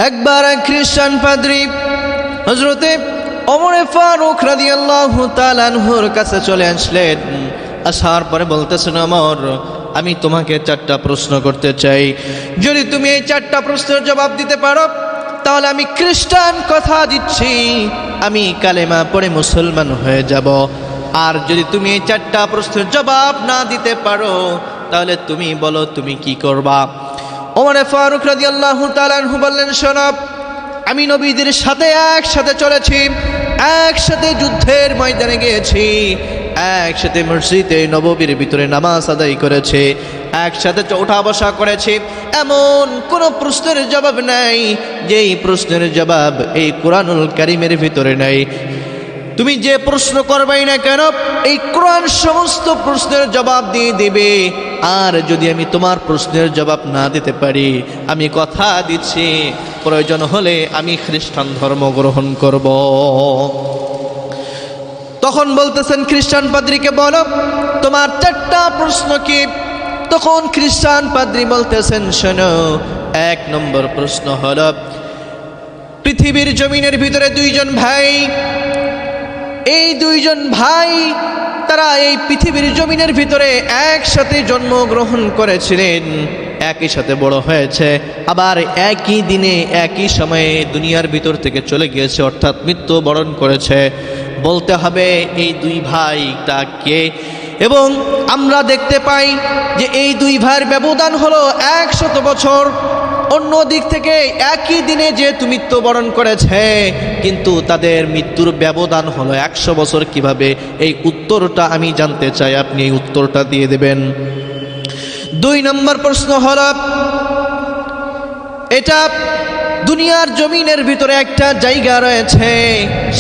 একবার এক খ্রিস্টান পাদ্রী হযরতে ওমর ফারুক রাদিয়াল্লাহু তাআলা আনহুর কাছে চলে আসলেন। আসার পরে বলতেছেন, ওমর, আমি তোমাকে 4টা প্রশ্ন করতে চাই। যদি তুমি এই 4টা প্রশ্নের জবাব দিতে পারো তাহলে আমি খ্রিস্টান কথা দিচ্ছি, আমি কালেমা পড়ে মুসলমান হয়ে যাব। আর যদি তুমি এই 4টা প্রশ্নের জবাব না দিতে পারো তাহলে তুমি বলো তুমি কি করবা। ওমর ফারুক রাদিয়াল্লাহু তাআলা আনহু বললেন, শোনো, আমি নবীদের সাথে একসাথে চলেছি, একসাথে যুদ্ধের ময়দানে গিয়েছি, একসাথে মসজিদে নববীর ভিতরে নামাজ আদায় করেছে, একসাথে ওঠা বসা করেছি। এমন কোন প্রশ্নের জবাব নাই যেই প্রশ্নের জবাব এই কোরআনুল কারীমের ভিতরে নাই। তুমি যে প্রশ্ন করবাই না কেন এই কোরআন সমস্ত প্রশ্নের জবাব দিয়ে দিবে। আর যদি আমি তোমার প্রশ্নের জবাব না দিতে পারি, আমি কথা দিচ্ছি প্রয়োজন হলে আমি খ্রিস্টান ধর্ম গ্রহণ করব। তখন বলতেছেন খ্রিস্টান পাদ্রীকে, বলো তোমার 4টা প্রশ্ন কি? তখন খ্রিস্টান পাদ্রী বলতেছেন, শোনো, 1 নম্বর প্রশ্ন হলো, পৃথিবীর জমিনের ভিতরে 2 জন ভাই, এই 2 জন ভাই তারা এই পৃথিবীর জমিনের ভিতরে একসাথে জন্মগ্রহণ করেছিলেন, একই সাথে বড় হয়েছে, আবার একই দিনে একই সময়ে দুনিয়ার ভিতর থেকে চলে গিয়েছে, অর্থাৎ মৃত্যুবরণ করেছে। বলতে হবে এই 2 ভাইটা কে। এবং আমরা দেখতে পাই যে এই 2 ভাইয়ের ব্যবধান হলো 100 বছর। অন্য দিক থেকে একই দিনে যেহেতু মৃত্যুবরণ করেছে, কিন্তু তাদের মৃত্যুর ব্যবধান হলো 100 বছর। কিভাবে? এই উত্তরটা আমি জানতে চাই, আপনি এই উত্তরটা দিয়ে দেবেন। 2 নম্বর প্রশ্ন হলো, এটা দুনিয়ার জমিনের ভিতরে একটা জায়গা রয়েছে,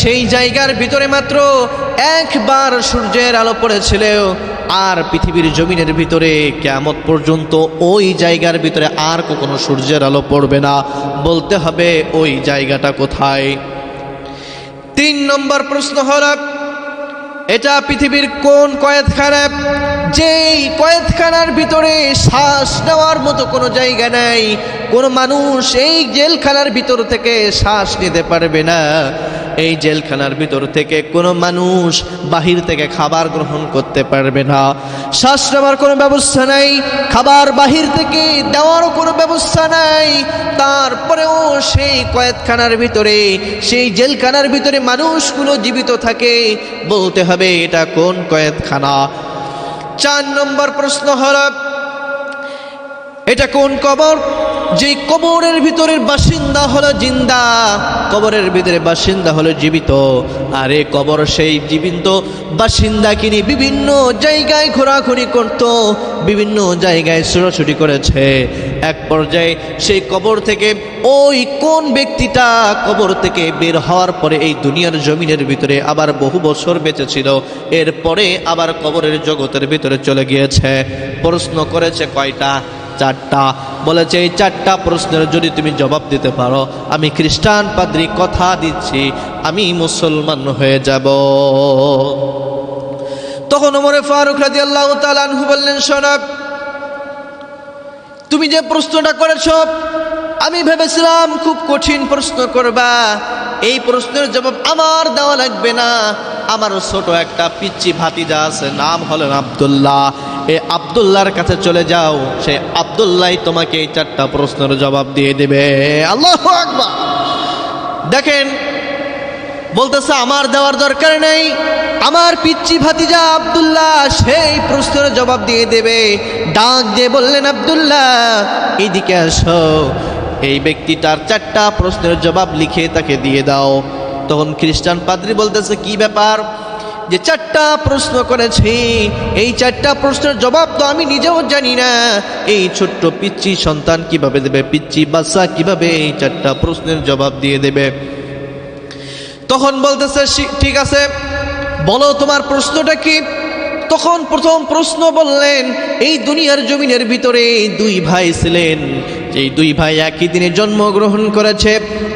সেই জায়গার ভিতরে মাত্র একবার সূর্যের আলো পড়েছিল, আর পৃথিবীর জমিনের ভিতরে কিয়ামত পর্যন্ত ওই জায়গার ভিতরে আর কখনো সূর্যের আলো পড়বে না। বলতে হবে ওই জায়গাটা কোথায়। 3 নম্বর প্রশ্ন হলো, এটা পৃথিবীর কোন কয়েদখানা, যেই কয়েদখানার ভিতরে শ্বাস নেওয়ার মতো কোনো জায়গা নাই, কোনো মানুষ এই জেলখানার ভিতর থেকে শ্বাস নিতে পারবে না, এই জেলখানার ভিতর থেকে কোনো মানুষ বাহির থেকে খাবার গ্রহণ করতে পারবে না, শ্বাস নেওয়ার কোনো ব্যবস্থা নাই, খাবার বাহির থেকে দেওয়ারও কোনো ব্যবস্থা নাই। তারপরেও সেই কয়েদখানার ভিতরে, সেই জেলখানার ভিতরে মানুষগুলো জীবিত থাকে। বলতে হবে এটা কোন কয়েদখানা। 4 নম্বর প্রশ্ন হলো, এটা কোন কবর, যে কবরের ভিতরের বাসিন্দা হলো জিন্দা, কবরের ভিতরে বাসিন্দা হলো জীবিত, আর এই কবর সেই জীবিত বাসিন্দাকে নিয়ে বিভিন্ন জায়গায় ঘোরাঘুরি করত, বিভিন্ন জায়গায় ছোটাছুটি করেছে। এক পর্যায়ে সেই কবর থেকে ওই কোন ব্যক্তিটা কবর থেকে বের হওয়ার পরে এই দুনিয়ার জমিনের ভিতরে আবার বহু বছর বেঁচে ছিল, এরপরে আবার কবরের জগতের ভিতরে চলে গিয়েছে। প্রশ্ন করেছে কয়টা? 4টা। বলেছে এই 4টা প্রশ্নের যদি তুমি জবাব দিতে পারো, আমি খ্রিস্টান পাদ্রী কথা দিচ্ছি আমি মুসলমান হয়ে যাব। তখন ওমর ফারুক রাদিয়াল্লাহু তাআলা আনহু বললেন, শোনো, তুমি যে প্রশ্নটা করেছো আমি ভেবেছিলাম খুব কঠিন প্রশ্ন করবা, এই প্রশ্নের জবাব আমার দেওয়া লাগবে না, আমার ছোট একটা পিচ্চি ভাতিজা আছে, নাম হলেন আব্দুল্লাহ, এই আব্দুল্লাহর কাছে চলে যাও, সে আব্দুল্লাহ তোমাকে এই 4টা প্রশ্নের জবাব দিয়ে দেবে। আল্লাহু আকবার। দেখেন, বলতেছে আমার দেওয়ার দরকার নেই, আমার পিচ্চি ভাতিজা আব্দুল্লাহ সেই প্রশ্নের জবাব দিয়ে দেবে। ডাক দিয়ে বললেন, আব্দুল্লাহ এইদিকে আসো, এই ব্যক্তিটার 4টা প্রশ্নের জবাব লিখে তাকে দিয়ে দাও। তখন খ্রিস্টান পাদ্রী বলতেছে, কি ব্যাপার, যে 4টা প্রশ্ন করেছি, এই 4টা প্রশ্নের জবাব তো আমি নিজেও জানি না, এই ছোট্ট পিচ্চি সন্তান কিভাবে দেবে, পিচ্চি বাচ্চা কিভাবে এই 4টা প্রশ্নের জবাব দিয়ে দেবে। তখন বলতেছে, ঠিক আছে, বলো তোমার প্রশ্নটা কি। তখন প্রথম প্রশ্ন বললেন, এই দুনিয়ার জমিনের ভিতরে 2 ভাই ছিলেন, যেই 2 ভাই একই দিনে জন্মগ্রহণ করেছে,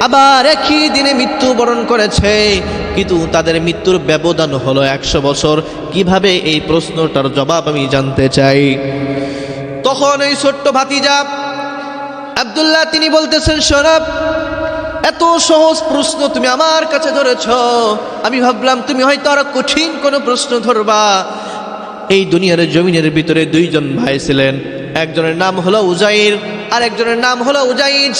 আবার একই দিনে মৃত্যুবরণ করেছে, কিন্তু তাদের মৃত্যুর ব্যবধান হলো 100 বছর। কিভাবে? এই প্রশ্নটার জবাব আমি জানতে চাই। তখন এই ছোট্ট ভাতিজা আব্দুল্লাহ তিনি বলতেছেন, শোনো, এত সহজ প্রশ্ন তুমি আমার কাছে ধরেছ, আমি ভাবলাম তুমি হয়তো আরো কঠিন কোনো প্রশ্ন ধরবা। এই দুনিয়ার জমিনের ভিতরে দুইজন ভাই ছিলেন, একজনের নাম হলো উজাইর আর একজনের নাম হলো উজাইজ।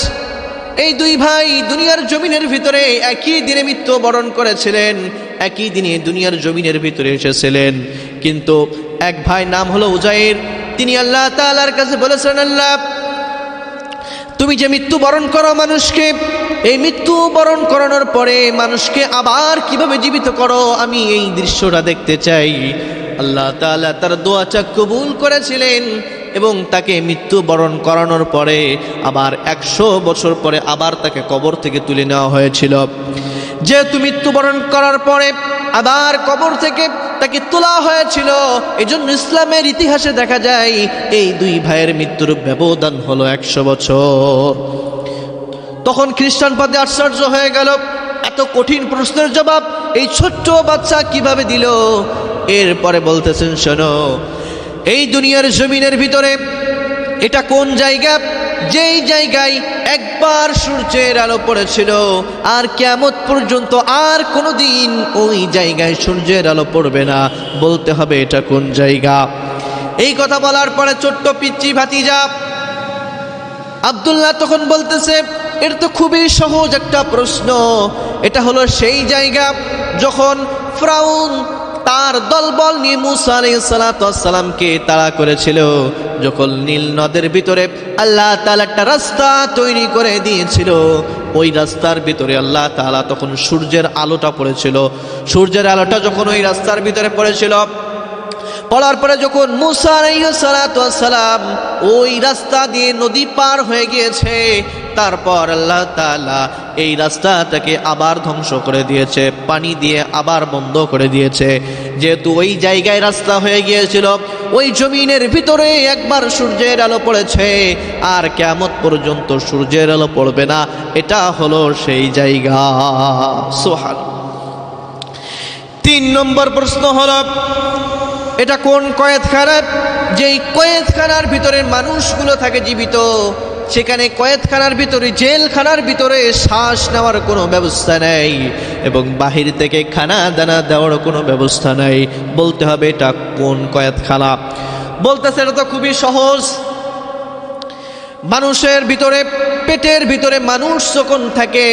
এই দুই ভাই দুনিয়ার জমিনের ভিতরে একই দিনে মৃত্যুবরণ করেছিলেন, একই দিনে দুনিয়ার জমিনের ভিতরে এসেছিলেন। কিন্তু এক ভাই নাম হলো উজাইর, তিনি আল্লাহ তাআলার কাছে বলেছেন, আল্লাহ তুমি যে মৃত্যুবরণ করো মানুষকে, এই মৃত্যুবরণ করানোর পরে মানুষকে আবার কিভাবে জীবিত করো, আমি এই দৃশ্যটা দেখতে চাই। আল্লাহ তাআলা তার দোয়াটা কবুল করেছিলেন এবং তাকে মৃত্যুবরণ করানোর পরে আবার 100 বছর পরে আবার তাকে কবর থেকে তুলে নেওয়া হয়েছিল। যেহেতু মৃত্যুবরণ করার পরে আবার কবর থেকে তাকে তোলা হয়েছিল, এজন্য ইসলামের ইতিহাসে দেখা যায় এই দুই ভাইয়ের মৃত্যুর ব্যবধান হলো 100 বছর। তখন খ্রিস্টান পাদ্রী আশ্চর্য হয়ে গেল, এত কঠিন প্রশ্নের জবাব এই ছোট্ট বাচ্চা কিভাবে দিল। এরপরে বলতেছেন, শোনো, এই দুনিয়ার জমিনের ভিতরে এটা কোন জায়গা, যেই জায়গায় একবার সূর্যের আলো পড়েছিল আর কিয়ামত পর্যন্ত আর কোনোদিন ওই জায়গায় সূর্যের আলো পড়বে না, বলতে হবে এটা কোন জায়গা। এই কথা বলার পরে ছোট্ট পিচ্চি ভাতিজা আব্দুল্লাহ তখন বলতেছে, এটা তো খুবই সহজ একটা প্রশ্ন, এটা হলো সেই জায়গা যখন ফিরআউন তার দলবল নিয়ে মূসা আলাইহিস সালামকে তাড়া করেছিল, যখন নীল নদের ভিতরে আল্লাহ তাআলা একটা রাস্তা তৈরি করে দিয়েছিল, ওই রাস্তার ভিতরে আল্লাহ তাআলা তখন সূর্যের আলোটা পড়েছিল। সূর্যের আলোটা যখন ওই রাস্তার ভিতরে পড়েছিল, পড়ার পরে যখন মূসা আলাইহিস সালাম ওই রাস্তা দিয়ে নদী পার হয়ে গিয়েছে, তারপর আল্লাহ তাআলা এই রাস্তাটাকে আবার ধ্বংস করে দিয়েছে, পানি দিয়ে আবার বন্ধ করে দিয়েছে। যেহেতু ওই জায়গায় রাস্তা হয়ে গিয়েছিল, ওই জমিনের ভিতরে একবার সূর্যের আলো পড়েছে আর কিয়ামত পর্যন্ত সূর্যের আলো পড়বে না, এটা হলো সেই জায়গা। সুবহানাল্লাহ। 3 নম্বর প্রশ্ন হলো, এটা কোন কয়েদখানা, যেই কয়েদখানার ভিতরে মানুষগুলো থাকে জীবিত, সেখানে কয়েদখানার ভিতরে, জেলখানার ভিতরে শ্বাস নেওয়ার কোনো ব্যবস্থা নেই এবং বাহির থেকে খানা দানা দেওয়ার কোনো ব্যবস্থা নেই, বলতে হবে এটা কোন কয়েদখানা। বলতেছে এটা তো খুবই সহজ, মানুষের ভিতরে, পেটের ভিতরে মানুষ যখন থাকে,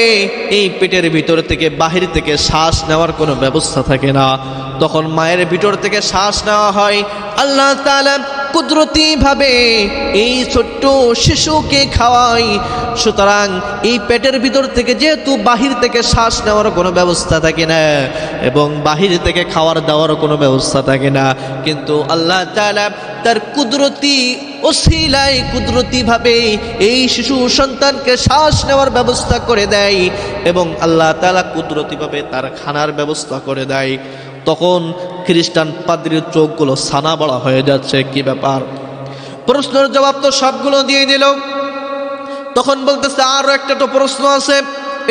এই পেটের ভিতর থেকে বাহির থেকে শ্বাস নেওয়ার কোনো ব্যবস্থা থাকে না, তখন মায়ের ভিতর থেকে শ্বাস নেওয়া হয়। আল্লাহ তাআলা কুদরতি ভাবে এই ছোট্ট শিশুকে খাওয়াই, সুতরাং এই পেটের ভিতর থেকে যেহেতু বাহির থেকে শ্বাস নেওয়ার কোনো ব্যবস্থা থাকে না এবং বাহির থেকে খাওয়ার দাওয়ার কোনো ব্যবস্থা থাকে না, কিন্তু আল্লাহ তাআলা তার কুদরতি ওসিলায় কুদরতি ভাবে এই শিশু সন্তানকে শ্বাস নেওয়ার ব্যবস্থা করে দেয় এবং আল্লাহ তাআলা কুদরতি ভাবে তার খানার ব্যবস্থা করে দেয়। তখন খ্রিস্টান পাদ্রীর চোখগুলো ছানা বড়া হয়ে যাচ্ছে, কি ব্যাপার? প্রশ্নের জবাব তো সবগুলো দিয়ে দিল। তখন বলতেছে আরো একটা তো প্রশ্ন আছে,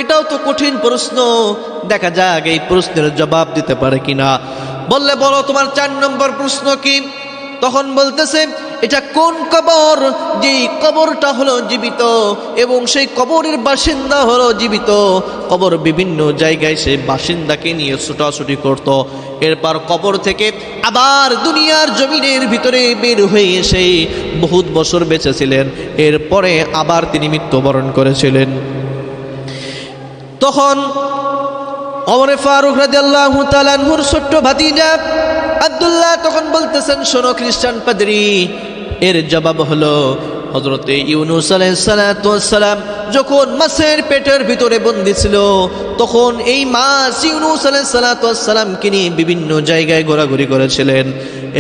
এটাও তো কঠিন প্রশ্ন, দেখা যাক এই প্রশ্নের জবাব দিতে পারে কিনা। বললে, বলো তোমার 4 নম্বর প্রশ্ন কি? তখন বলতেছে, এটা কোন কবর, যেই কবরটা হলো জীবিত এবং সেই কবরের বাসিন্দা হলো জীবিত। কবর বিভিন্ন জায়গায় সেই বাসিন্দাকে নিয়ে ছুটাছুটি করত, এরপর কবর থেকে আবার দুনিয়ার জমিনের ভিতরে বের হয়ে এসে বহুত বছর বেঁচেছিলেন, এরপরে আবার তিনি মৃত্যুবরণ করেছিলেন। তখন ওমর ফারুক রাদিয়াল্লাহু তাআলা আনহুর ছোট্ট ভাতিজা আব্দুল্লাহ তখন বলতেছেন, শোনো খ্রিস্টান পাদ্রী, এর জবাব হলো হযরতে ইউনূস আলাইহিস সালাম যখন মাছের পেটের ভিতরে বন্দী ছিল, তখন এই মাছ ইউনূস আলাইহিস সালামকে নিয়ে বিভিন্ন জায়গায় ঘোরাঘুরি করেছিলেন।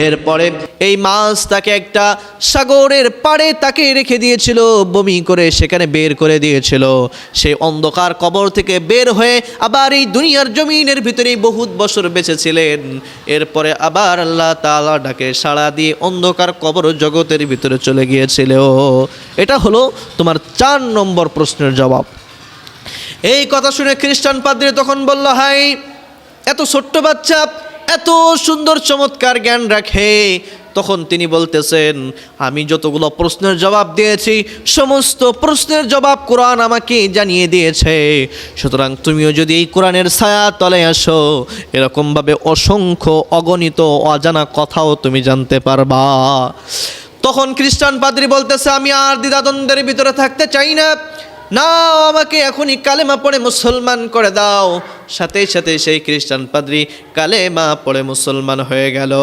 এরপরে এই মাছ তাকে একটা সাগরের পাড়ে তাকে রেখে দিয়েছিল, বমি করে সেখানে বের করে দিয়েছিল। সেই অন্ধকার কবর থেকে বের হয়ে আবার এই দুনিয়ার জমিনের ভিতরেই বহুত বছর বেঁচেছিলেন। এরপরে আবার আল্লাহ তাআলা ডাকে সাড়া দিয়ে অন্ধকার কবর জগতের ভিতরে চলে গিয়েছিল। এটা হলো তোমার 4 নম্বর প্রশ্নের জবাব। এই কথা শুনে খ্রিস্টান পাদ্রী তখন বলল, হাই, এত ছোট্ট বাচ্চা এত সুন্দর চমৎকার জ্ঞান রাখে, তখন তিনি বলতেছেন, আমি যতগুলো প্রশ্নের জবাব দিয়েছি সমস্ত প্রশ্নের জবাব কোরআন আমাকে জানিয়ে দিয়েছে, সুতরাং তুমিও যদি এই কোরআনের ছায়া তলে আসো, এরকমভাবে অসংখ্য অগণিত অজানা কথাও তুমি জানতে পারবা। তখন খ্রিস্টান পাদ্রী বলতেছে, আমি আর দ্বিধাদ্বন্দ্বের ভিতরে থাকতে চাই না, নাও আমাকে এখনই কালেমা পড়ে মুসলমান করে দাও। সাথে সাথে সেই খ্রিস্টান পাদ্রী কালেমা পড়ে মুসলমান হয়ে গেল।